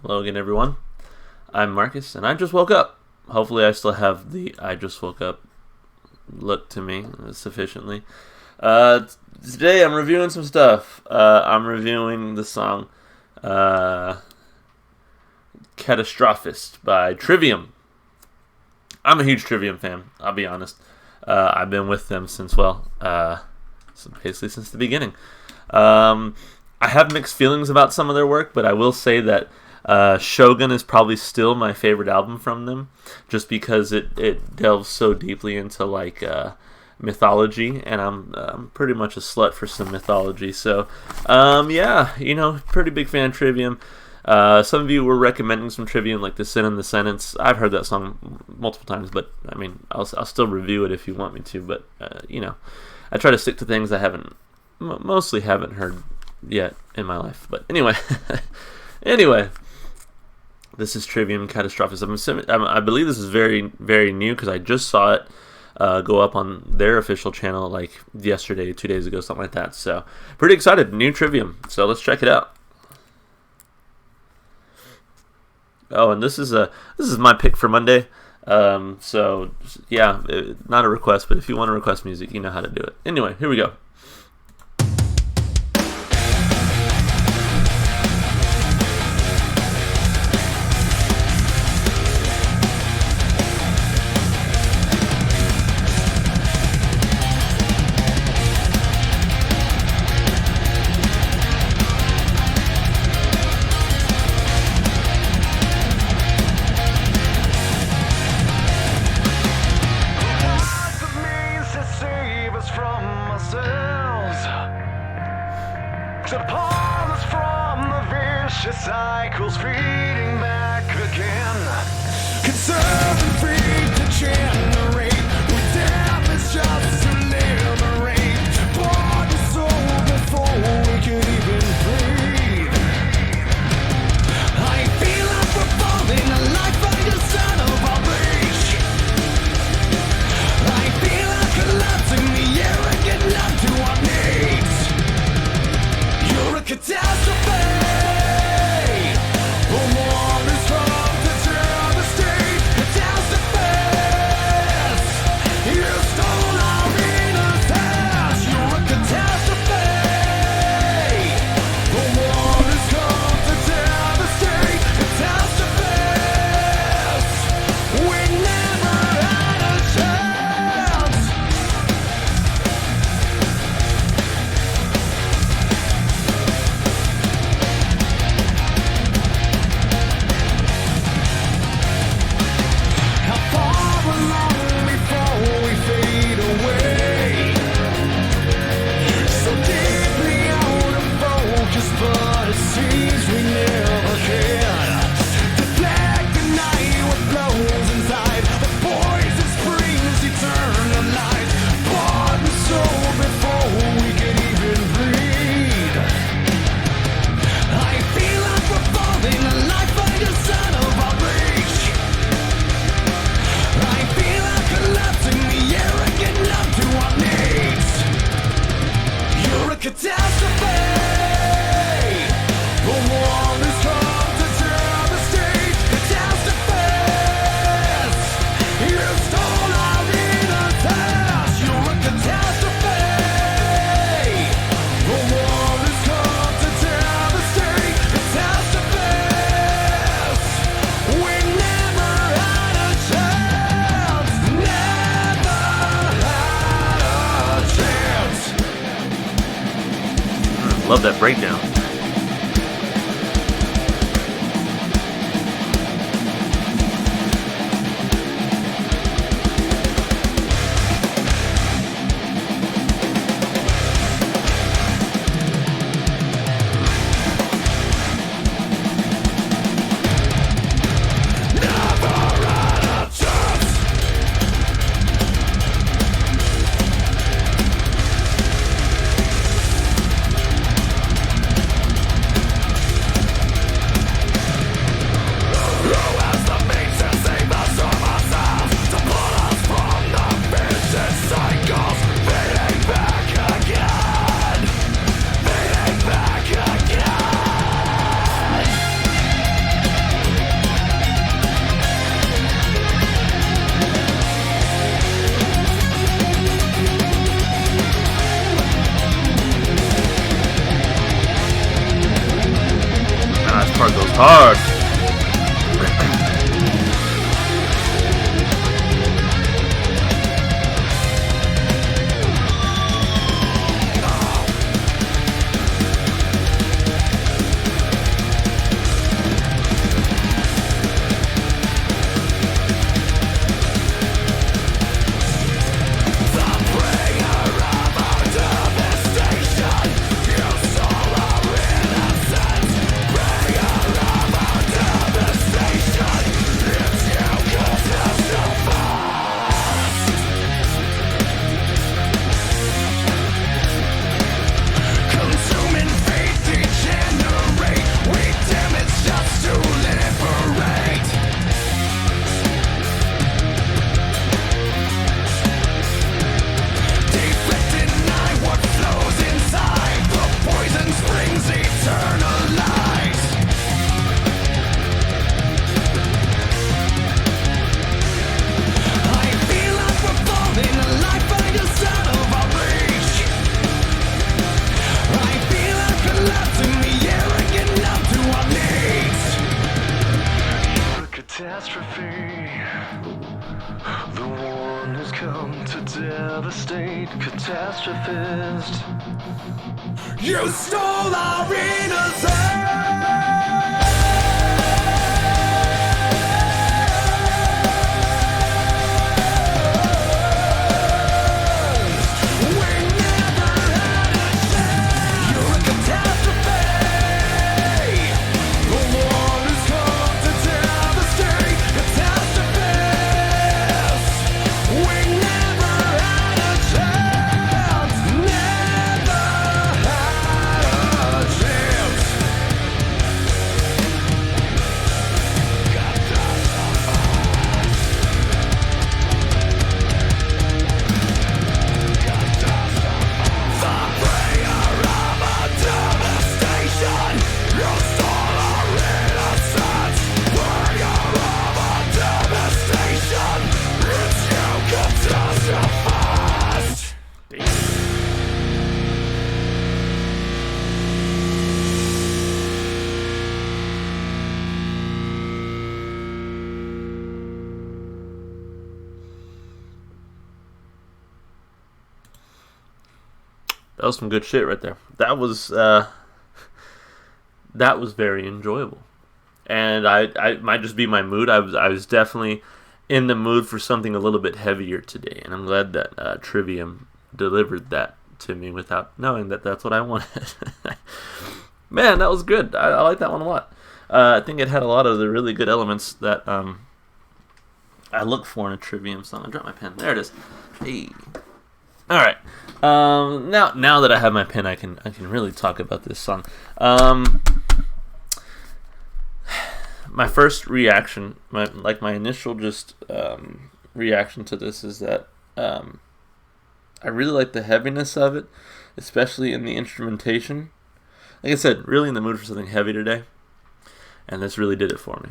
Hello again, everyone. I'm Marcus, and I just woke up. Hopefully, I still have the I just woke up look to me sufficiently. Today, I'm reviewing some stuff. I'm reviewing the song Catastrophist by Trivium. I'm a huge Trivium fan, I'll be honest. I've been with them since basically since the beginning. I have mixed feelings about some of their work, but I will say that Shogun is probably still my favorite album from them, just because it delves so deeply into mythology, and I'm pretty much a slut for some mythology. So pretty big fan of Trivium. Some of you were recommending some Trivium, like The Sin and the Sentence. I've heard that song multiple times, but I mean, I'll still review it if you want me to. But I try to stick to things I mostly haven't heard yet in my life. But anyway, this is Trivium Catastrophist. I believe this is very, very new because I just saw it go up on their official channel like yesterday, 2 days ago, something like that. So pretty excited, new Trivium. So let's check it out. Oh, and this is my pick for Monday. So yeah, not a request, but if you want to request music, you know how to do it. Anyway, here we go. To pull us from the vicious cycles feeding back again. Conserve and feed to generate. With death is just to liberate. Bought and sold before we could even breathe. I feel like we're falling a life by the son of our reach. I feel like collapsing the arrogant love to our needs. You're a catastrophe. Oh, more is come to devastate. Catastrophist. You stole our innocence. You're a catastrophe. Oh, more is come to devastate. Catastrophist. We never had a chance. How far along before we fade away? So deeply out of focus, but it seems we never can. Deflect the night what flows inside. The poison springs eternal light. Bought and sold before we could even breathe. I feel like we're falling a life by the son of our reach. I feel like collapsing the arrogant love to our needs. You're a catastrophe. The world has come to devastate. Catastrophist. You stole our innocence. You're a catastrophe. The world has come to devastate. Catastrophist. We never had a chance. Never had a chance. Love that breakdown. Never had a chance. part goes hard. Catastrophe, the one who's come to devastate. Catastrophist, you stole our innocence. That was some good shit right there. That was very enjoyable, and I might just be my mood. I was definitely in the mood for something a little bit heavier today, and I'm glad that Trivium delivered that to me without knowing that that's what I wanted. Man, that was good. I like that one a lot. I think it had a lot of the really good elements that I look for in a Trivium song. I dropped my pen. There it is. Hey. All right. Now that I have my pen, I can really talk about this song. My first reaction, my initial just reaction to this is that I really like the heaviness of it, especially in the instrumentation. Like I said, really in the mood for something heavy today, and this really did it for me.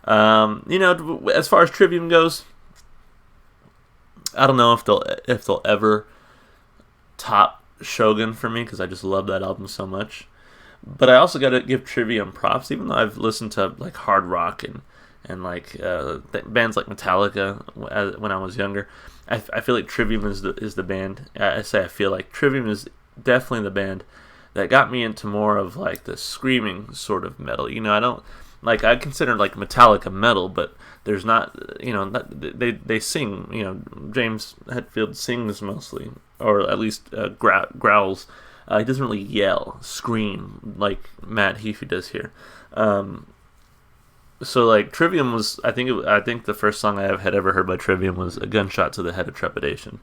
As far as Trivium goes, I don't know if they'll ever top Shogun for me, because I just love that album so much. But I also got to give Trivium props, even though I've listened to like hard rock and like bands like Metallica when I was younger. I feel like Trivium is the band. I feel like Trivium is definitely the band that got me into more of like the screaming sort of metal. I consider like Metallica metal, but there's not, they sing, James Hetfield sings mostly, or at least growls. He doesn't really yell, scream like Matt Heafy does here. So like Trivium was, I think the first song I had ever heard by Trivium was A Gunshot to the Head of Trepidation.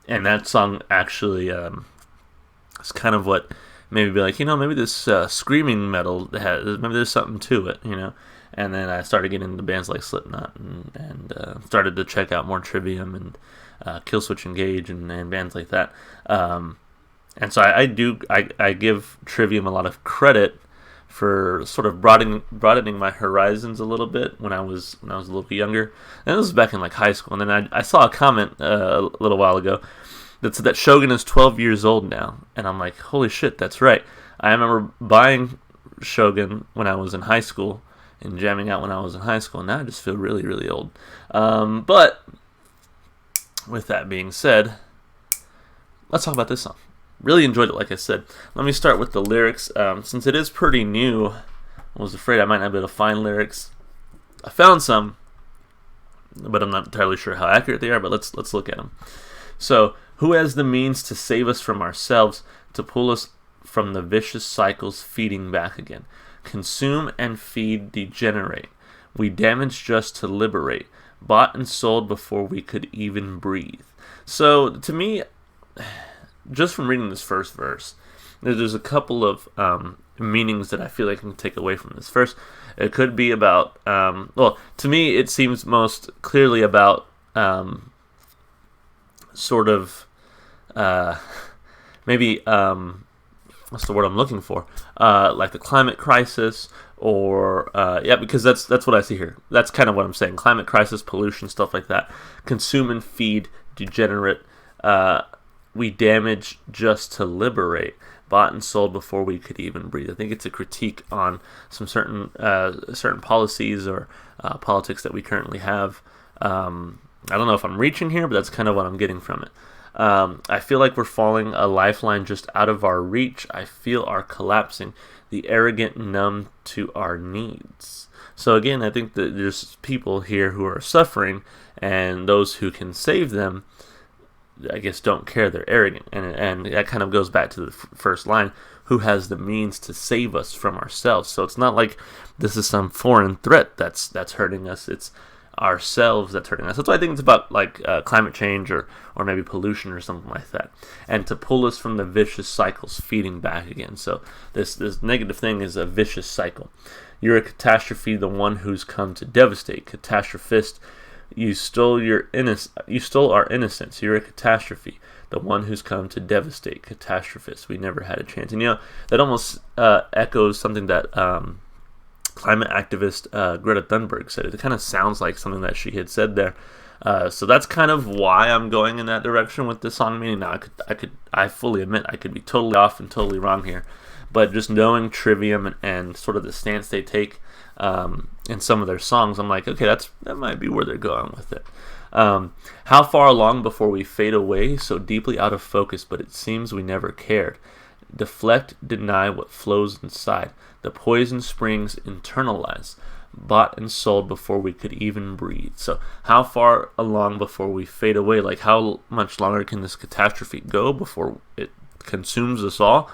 And that song actually is kind of what made me be like, maybe this screaming metal maybe there's something to it, And then I started getting into bands like Slipknot and started to check out more Trivium and Killswitch Engage and bands like that. And so I give Trivium a lot of credit for sort of broadening my horizons a little bit when I was a little bit younger. And this was back in like high school. And then I saw a comment a little while ago that said that Shogun is 12 years old now. And I'm like, holy shit, that's right. I remember buying Shogun when I was in high school and jamming out when I was in high school. Now I just feel really, really old. But with that being said, let's talk about this song. Really enjoyed it, like I said. Let me start with the lyrics. Since it is pretty new, I was afraid I might not be able to find lyrics. I found some, but I'm not entirely sure how accurate they are, but let's look at them. So, who has the means to save us from ourselves, to pull us from the vicious cycles feeding back again? Consume and feed, degenerate. We damage just to liberate. Bought and sold before we could even breathe. So, to me, just from reading this first verse, there's a couple of meanings that I feel like I can take away from this. First, it could be about, well, to me, it seems most clearly about sort of maybe, what's the word I'm looking for? Like the climate crisis, or yeah, because that's what I see here. That's kind of what I'm saying. Climate crisis, pollution, stuff like that. Consume and feed, degenerate. We damage just to liberate. Bought and sold before we could even breathe. I think it's a critique on some certain policies or politics that we currently have. I don't know if I'm reaching here, but that's kind of what I'm getting from it. I feel like we're falling a lifeline just out of our reach. I feel our collapsing, the arrogant numb to our needs. So again, I think that there's people here who are suffering, and those who can save them, I guess, don't care. They're arrogant, and that kind of goes back to the first line: who has the means to save us from ourselves? So it's not like this is some foreign threat that's hurting us. It's ourselves that's hurting us. That's why I think it's about like climate change or maybe pollution or something like that, and to pull us from the vicious cycles feeding back again. So this negative thing is a vicious cycle. You're a catastrophe, the one who's come to devastate. Catastrophist, you stole our innocence. You're a catastrophe, the one who's come to devastate. Catastrophist, we never had a chance. And that almost echoes something that climate activist Greta Thunberg said. It kind of sounds like something that she had said there. So that's kind of why I'm going in that direction with this song. Meaning, now I fully admit I could be totally off and totally wrong here, but just knowing Trivium and sort of the stance they take in some of their songs, I'm like, okay, that might be where they're going with it. How far along before we fade away, so deeply out of focus, but it seems we never cared. Deflect, deny what flows inside. The poison springs internalize. Bought and sold before we could even breathe. So how far along before we fade away? Like, how much longer can this catastrophe go before it consumes us all?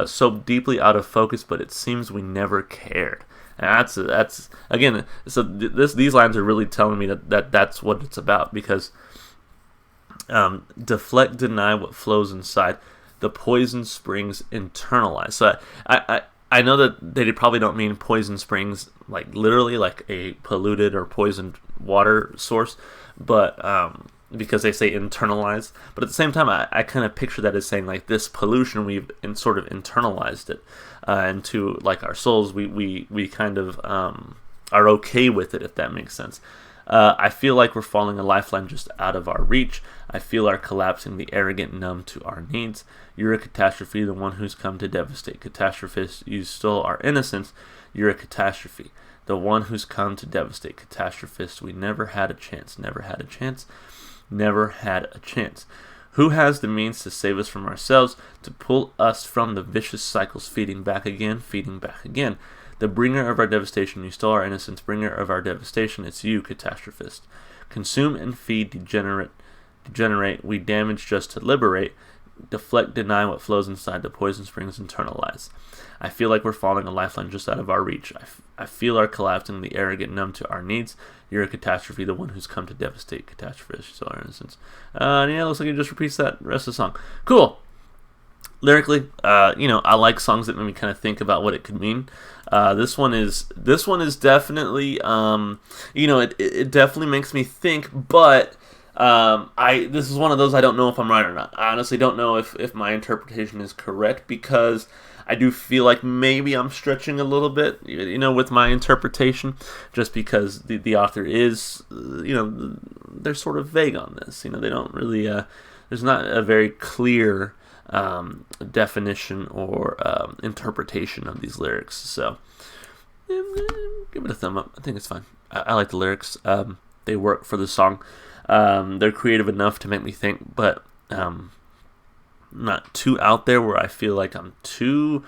So deeply out of focus, but it seems we never cared. And that's again. So these lines are really telling me that's what it's about, because deflect, deny what flows inside. The poison springs internalize. So I know that they probably don't mean poison springs like literally like a polluted or poisoned water source, but because they say internalize. But at the same time, I kind of picture that as saying like this pollution, we've sort of internalized it into like our souls. We kind of are okay with it, if that makes sense. I feel like we're falling a lifeline just out of our reach. I feel our collapsing, the arrogant numb to our needs. You're a catastrophe, the one who's come to devastate. Catastrophist, you stole our innocence. You're a catastrophe, the one who's come to devastate. Catastrophist, we never had a chance, never had a chance, never had a chance. Who has the means to save us from ourselves, to pull us from the vicious cycles feeding back again, feeding back again? The bringer of our devastation, you stole our innocence, bringer of our devastation, it's you, catastrophist. Consume and feed, degenerate, we damage just to liberate. Deflect, deny what flows inside, the poison springs internalize. I feel like we're falling a lifeline just out of our reach. I feel our collapsing, the arrogant numb to our needs. You're a catastrophe, the one who's come to devastate. Catastrophist, you stole our innocence. Yeah, looks like it just repeats that rest of the song. Cool. Lyrically, I like songs that make me kind of think about what it could mean. This one is definitely, it definitely makes me think, but this is one of those I don't know if I'm right or not. I honestly don't know if my interpretation is correct, because I do feel like maybe I'm stretching a little bit, with my interpretation, just because the author is, they're sort of vague on this. They don't really, there's not a very clear definition or interpretation of these lyrics. So give it a thumb up. I think it's fine. I like the lyrics. They work for the song. They're creative enough to make me think, but not too out there where I feel like I'm too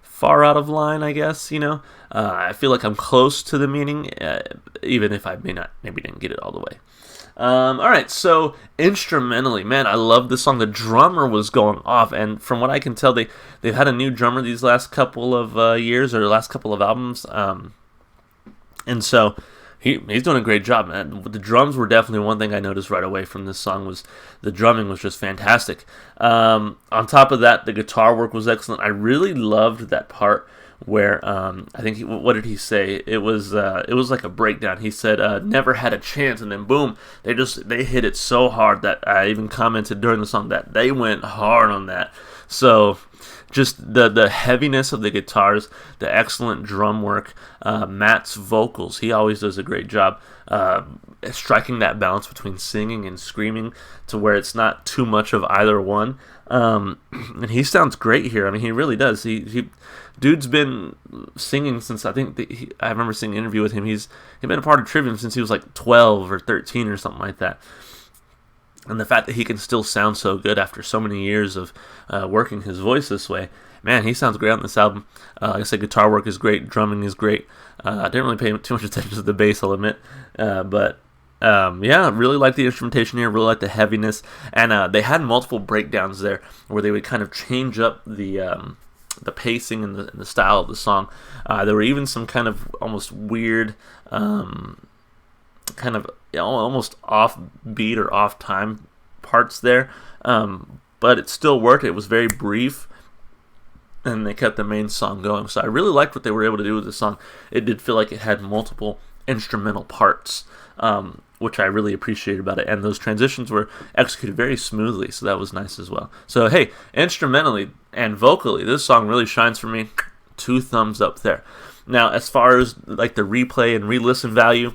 far out of line, I guess, I feel like I'm close to the meaning, even if I maybe didn't get it all the way. Alright, so instrumentally, man, I love this song. The drummer was going off, and from what I can tell, they've had a new drummer these last couple of years, or last couple of albums, and so he's doing a great job, man. The drums were definitely one thing I noticed right away from this song. Was the drumming was just fantastic. On top of that, the guitar work was excellent. I really loved that part where I think what did he say? It was like a breakdown. He said never had a chance, and then boom, they hit it so hard that I even commented during the song that they went hard on that. So just the heaviness of the guitars, the excellent drum work, Matt's vocals, he always does a great job striking that balance between singing and screaming to where it's not too much of either one. And he sounds great here. I mean, he really does. Dude's been singing since, I think, I remember seeing an interview with him. He's been a part of Trivium since he was like 12 or 13 or something like that. And the fact that he can still sound so good after so many years of working his voice this way, man, he sounds great on this album. Like I said, guitar work is great, drumming is great. I didn't really pay too much attention to the bass, I'll admit. But really like the instrumentation here, really like the heaviness. And they had multiple breakdowns there where they would kind of change up the pacing and the style of the song. There were even some kind of almost weird, kind of almost off-beat or off-time parts there, but it still worked. It was very brief, and they kept the main song going. So I really liked what they were able to do with the song. It did feel like it had multiple instrumental parts, which I really appreciated about it, and those transitions were executed very smoothly, so that was nice as well. So hey, instrumentally and vocally, this song really shines for me. 2 thumbs up there. Now, as far as like the replay and re-listen value,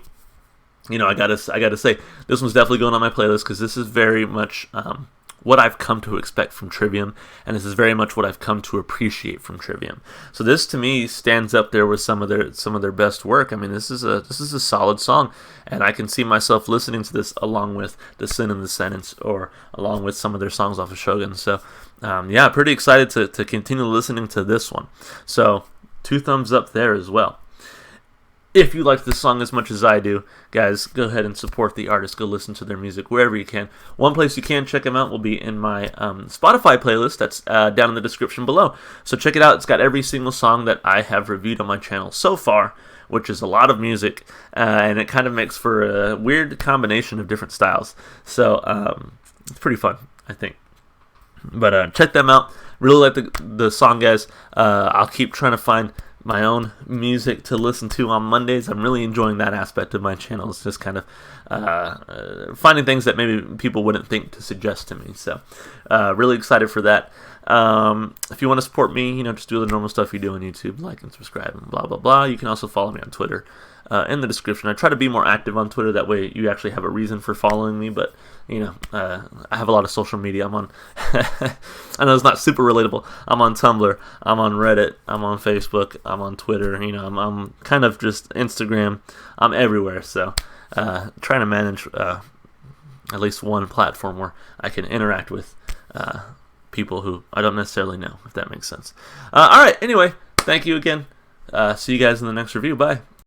I gotta say, this one's definitely going on my playlist because this is very much what I've come to expect from Trivium, and this is very much what I've come to appreciate from Trivium. So this, to me, stands up there with some of their best work. I mean, this is a solid song, and I can see myself listening to this along with The Sin in the Sentence, or along with some of their songs off of Shogun. So pretty excited to continue listening to this one. So 2 thumbs up there as well. If you like this song as much as I do, guys, go ahead and support the artist. Go listen to their music wherever you can. One place you can check them out will be in my Spotify playlist that's down in the description below. So check it out. It's got every single song that I have reviewed on my channel so far, which is a lot of music, and it kind of makes for a weird combination of different styles. So it's pretty fun, I think. But check them out. Really like the song, guys. I'll keep trying to find my own music to listen to on Mondays. I'm really enjoying that aspect of my channel. It's just kind of finding things that maybe people wouldn't think to suggest to me. So really excited for that. If you want to support me, just do the normal stuff you do on YouTube, like and subscribe and blah, blah, blah. You can also follow me on Twitter in the description. I try to be more active on Twitter. That way you actually have a reason for following me. But, I have a lot of social media. I'm on, I know it's not super relatable. I'm on Tumblr. I'm on Reddit. I'm on Facebook. I'm on Twitter. I'm kind of just Instagram. I'm everywhere. So trying to manage at least one platform where I can interact with people who I don't necessarily know, if that makes sense. All right. Anyway, thank you again. See you guys in the next review. Bye.